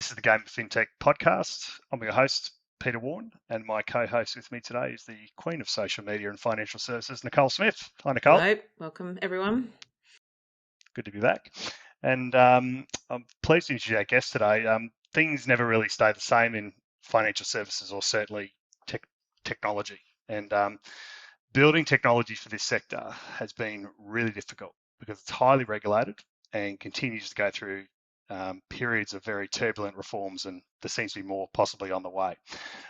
This is the Game of Fintech podcast. I'm your host, Peter Warren, and my co-host with me today is the Queen of Social Media and Financial Services, Nicole Smith. Hi, Nicole. Hello, welcome everyone. Good to be back. And I'm pleased to introduce our guest today. Things never really stay the same in financial services or certainly technology. And building technology for this sector has been really difficult because it's highly regulated and continues to go through periods of very turbulent reforms, and there seems to be more possibly on the way.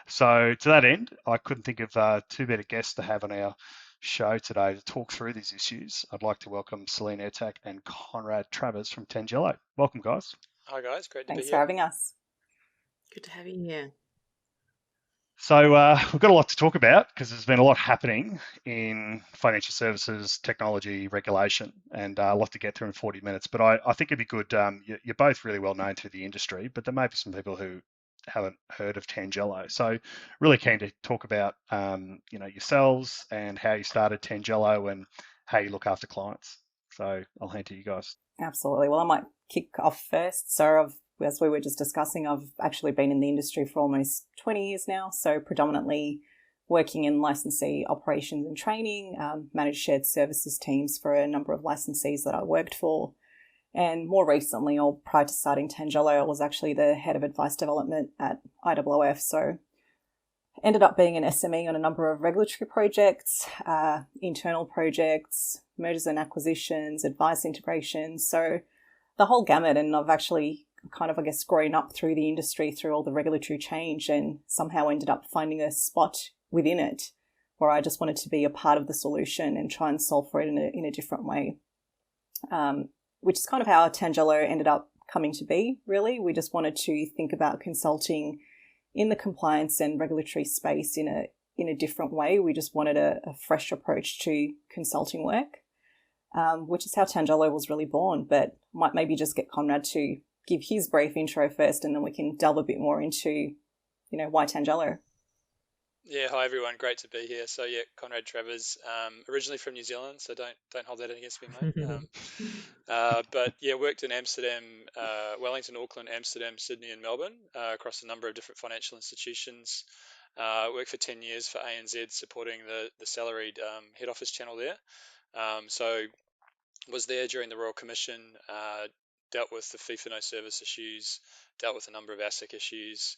So to that end, I couldn't think of two better guests to have on our show today to talk through these issues. I'd like to welcome Selin Ertac and Conrad Travers from Tangelo. Welcome, guys. Hi, guys. Great to be here. Thanks for having us. Good to have you here. So we've got a lot to talk about because there's been a lot happening in financial services, technology, regulation, and a lot to get through in 40 minutes. But I think it'd be good. You're both really well known through the industry, but there may be some people who haven't heard of Tangelo. So really keen to talk about yourselves and how you started Tangelo and how you look after clients. So I'll hand to you guys. Absolutely. Well, I might kick off first. So as we were just discussing, I've actually been in the industry for almost 20 years now. So predominantly working in licensee operations and training, managed shared services teams for a number of licensees that I worked for. And more recently, or prior to starting Tangelo, I was actually the head of advice development at IWF. So ended up being an SME on a number of regulatory projects, internal projects, mergers and acquisitions, advice integrations. So the whole gamut. And I've actually grown up through the industry through all the regulatory change and somehow ended up finding a spot within it where I just wanted to be a part of the solution and try and solve for it in a different way, which is kind of how Tangelo ended up coming to be, really. We just wanted to think about consulting in the compliance and regulatory space in a different way. We just wanted a fresh approach to consulting work, which is how Tangelo was really born. But might maybe just get Conrad to give his brief intro first, and then we can delve a bit more into, why Tangelo. Yeah, hi everyone. Great to be here. So yeah, Conrad Travers, originally from New Zealand, so don't hold that against me, mate. But yeah, worked in Amsterdam, Wellington, Auckland, Amsterdam, Sydney, and Melbourne across a number of different financial institutions. Worked for 10 years for ANZ, supporting the salaried head office channel there. So was there during the Royal Commission. Dealt with the fee for no service issues, dealt with a number of ASIC issues,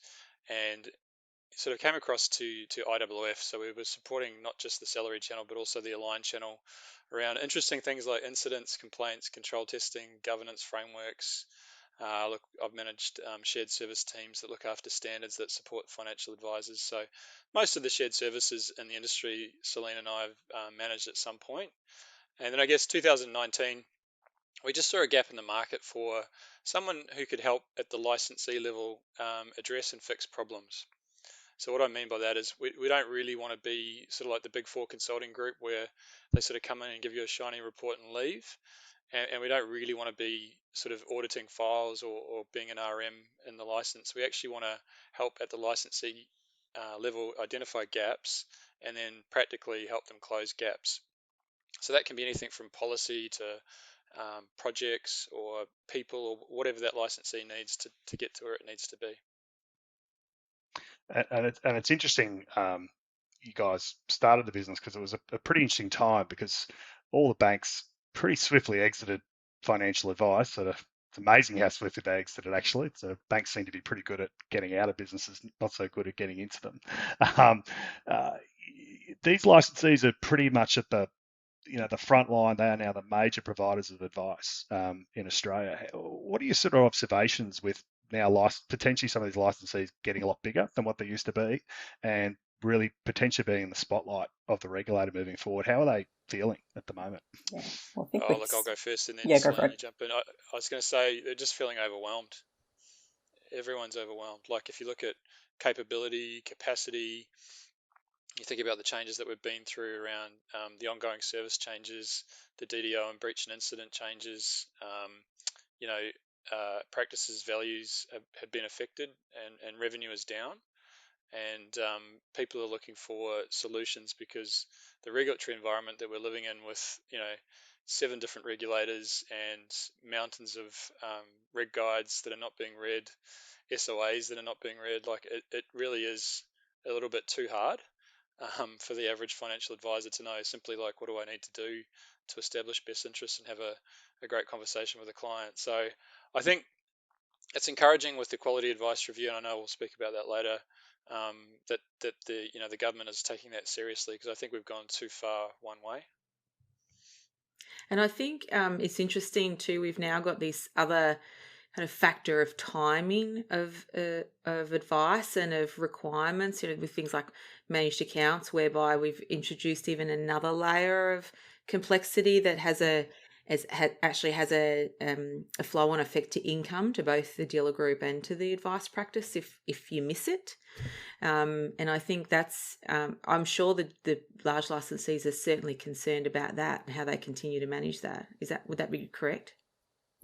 and sort of came across to IWF. So we were supporting not just the salary channel, but also the aligned channel around interesting things like incidents, complaints, control testing, governance frameworks. I've managed shared service teams that look after standards that support financial advisors. So most of the shared services in the industry, Selin and I have managed at some point. And then I guess 2019, we just saw a gap in the market for someone who could help at the licensee level address and fix problems. So what I mean by that is we don't really want to be sort of like the big four consulting group where they sort of come in and give you a shiny report and leave. And we don't really want to be sort of auditing files or being an RM in the license. We actually want to help at the licensee level identify gaps and then practically help them close gaps. So that can be anything from policy to projects or people or whatever that licensee needs to get to where it needs to be. And it's interesting, you guys started the business because it was a pretty interesting time because all the banks pretty swiftly exited financial advice. So it's amazing how swiftly they exited, actually. So banks seem to be pretty good at getting out of businesses, not so good at getting into them. These licensees are pretty much at the front line. They are now the major providers of advice in Australia. What are your sort of observations with now potentially some of these licensees getting a lot bigger than what they used to be and really potentially being in the spotlight of the regulator moving forward? How are they feeling at the moment? Yeah, well, I'll go first and then go for it. Jump in. I was going to say they're just feeling overwhelmed. Everyone's overwhelmed. Like if you look at capability, capacity, you think about the changes that we've been through around the ongoing service changes, the DDO and breach and incident changes, practices values have been affected and revenue is down. And people are looking for solutions because the regulatory environment that we're living in with, 7 different regulators and mountains of reg guides that are not being read, SOAs that are not being read. Like it really is a little bit too hard for the average financial advisor to know simply like, what do I need to do to establish best interests and have a great conversation with a client. So I think it's encouraging with the quality advice review, and I know we'll speak about that later, that the government is taking that seriously, because I think we've gone too far one way. And I think it's interesting too. We've now got this other kind of factor of timing of advice and of requirements, with things like managed accounts, whereby we've introduced even another layer of complexity that actually has a flow-on effect to income, to both the dealer group and to the advice practice if you miss it. And I think that's I'm sure that the large licensees are certainly concerned about that and how they continue to manage that. Would that be correct?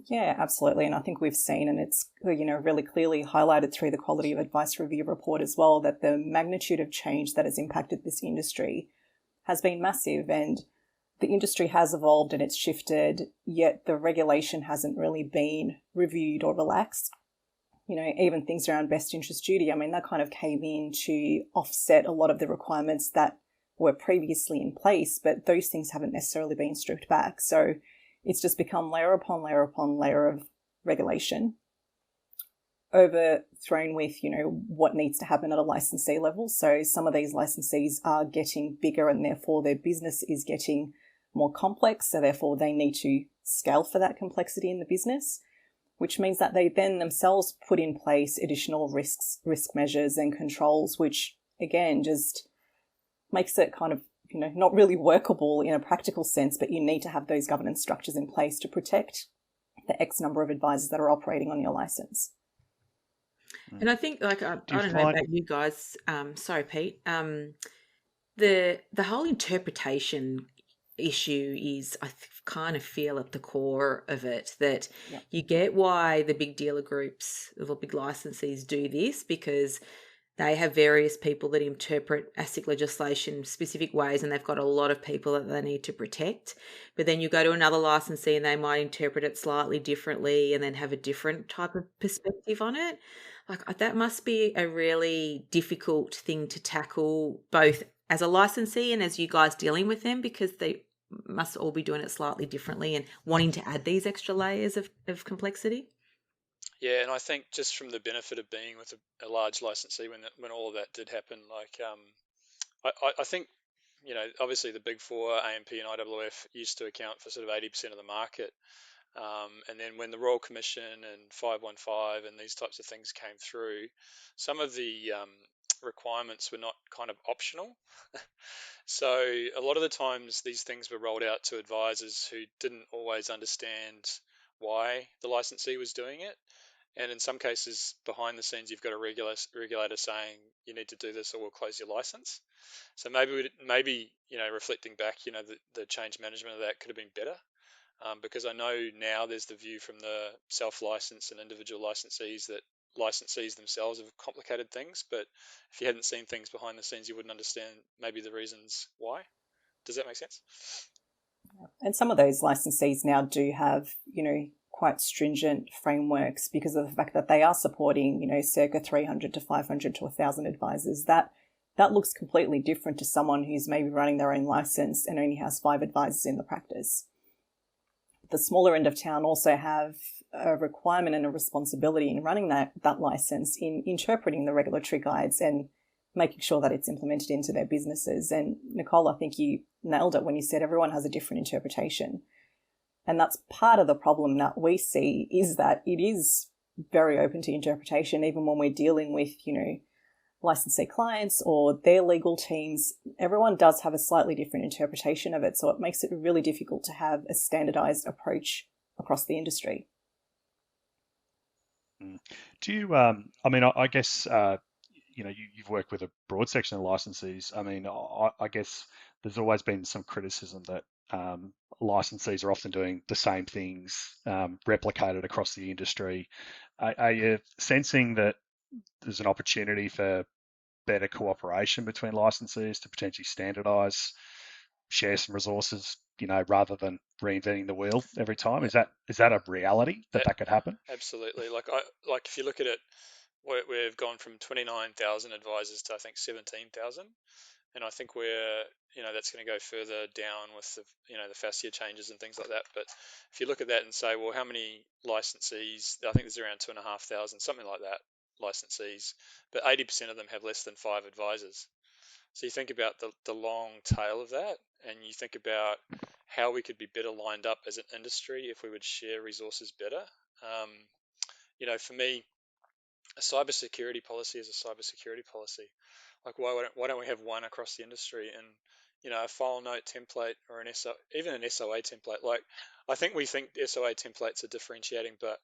Yeah, absolutely. And I think we've seen, and it's really clearly highlighted through the quality of advice review report as well, that the magnitude of change that has impacted this industry has been massive. And the industry has evolved and it's shifted, yet the regulation hasn't really been reviewed or relaxed. Even things around best interest duty, I mean, that kind of came in to offset a lot of the requirements that were previously in place, but those things haven't necessarily been stripped back. So it's just become layer upon layer upon layer of regulation, overthrown with, what needs to happen at a licensee level. So some of these licensees are getting bigger and therefore their business is getting more complex. So therefore they need to scale for that complexity in the business, which means that they then themselves put in place additional risk measures and controls, which again just makes it kind of not really workable in a practical sense, but you need to have those governance structures in place to protect the X number of advisors that are operating on your license. And I think, I don't know about you guys. Sorry, Pete. The whole interpretation issue is, I kind of feel at the core of it, that you get why the big dealer groups, the big licensees do this, because they have various people that interpret ASIC legislation specific ways, and they've got a lot of people that they need to protect. But then you go to another licensee and they might interpret it slightly differently and then have a different type of perspective on it. Like, that must be a really difficult thing to tackle, both as a licensee and as you guys dealing with them, because they must all be doing it slightly differently and wanting to add these extra layers of complexity. Yeah, and I think just from the benefit of being with a large licensee when all of that did happen, like I think, obviously the big four, AMP and IWF, used to account for sort of 80% of the market. And then when the Royal Commission and 515 and these types of things came through, some of the requirements were not kind of optional. So a lot of the times these things were rolled out to advisors who didn't always understand why the licensee was doing it. And in some cases, behind the scenes, you've got a regulator saying you need to do this or we'll close your license. So maybe reflecting back, the change management of that could have been better, because I know now there's the view from the self-license and individual licensees that licensees themselves have complicated things. But if you hadn't seen things behind the scenes, you wouldn't understand maybe the reasons why. Does that make sense? And some of those licensees now do have, quite stringent frameworks because of the fact that they are supporting, circa 300 to 500 to 1,000 advisors. That looks completely different to someone who's maybe running their own license and only has 5 advisors in the practice. The smaller end of town also have a requirement and a responsibility in running that license, in interpreting the regulatory guides and making sure that it's implemented into their businesses. And Nicole, I think you nailed it when you said everyone has a different interpretation. And that's part of the problem that we see, is that it is very open to interpretation, even when we're dealing with, licensee clients or their legal teams. Everyone does have a slightly different interpretation of it. So it makes it really difficult to have a standardized approach across the industry. Do you, I guess, you've worked with a broad section of licensees. I mean, I guess there's always been some criticism that licensees are often doing the same things replicated across the industry. Are you sensing that there's an opportunity for better cooperation between licensees to potentially standardise share some resources, rather than reinventing the wheel every time? Is that a reality that could happen? Absolutely. Like if you look at it, we've gone from 29,000 advisors to I think 17,000, and I think that's going to go further down with the FASTIA changes and things like that. But if you look at that and say, well, how many licensees? I think there's around 2,500, something like that, licensees, but 80% of them have less than 5 advisors. So you think about the long tail of that, and you think about how we could be better lined up as an industry if we would share resources better. For me, a cybersecurity policy is a cybersecurity policy. Like, why don't we have one across the industry? And a file note template or even an SOA template. Like, I think we think SOA templates are differentiating, but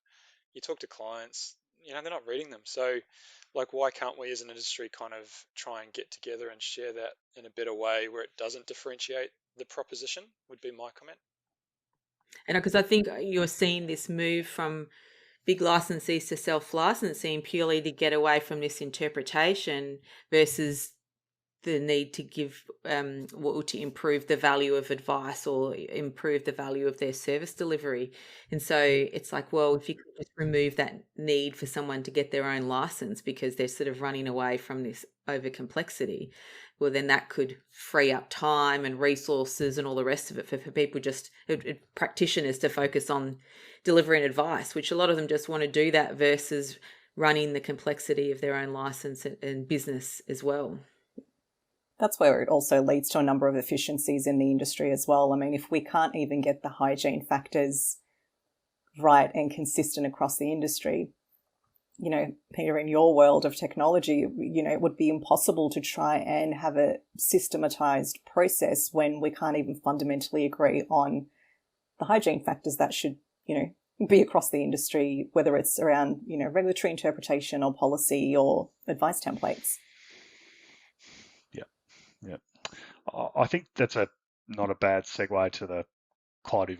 you talk to clients, they're not reading them. So, like, why can't we as an industry kind of try and get together and share that in a better way where it doesn't differentiate the proposition, would be my comment. And because I think you're seeing this move from big licensees to self-licensing purely to get away from this interpretation versus the need to give to improve the value of advice or improve the value of their service delivery. And so it's like, well, if you could just remove that need for someone to get their own license because they're sort of running away from this over complexity, well, then that could free up time and resources and all the rest of it for people, practitioners, to focus on delivering advice, which a lot of them just want to do that versus running the complexity of their own license and business as well. That's where it also leads to a number of efficiencies in the industry as well. I mean, if we can't even get the hygiene factors right and consistent across the industry, Peter, in your world of technology, it would be impossible to try and have a systematized process when we can't even fundamentally agree on the hygiene factors that should, be across the industry, whether it's around, regulatory interpretation or policy or advice templates. Yeah. I think that's not a bad segue to the quality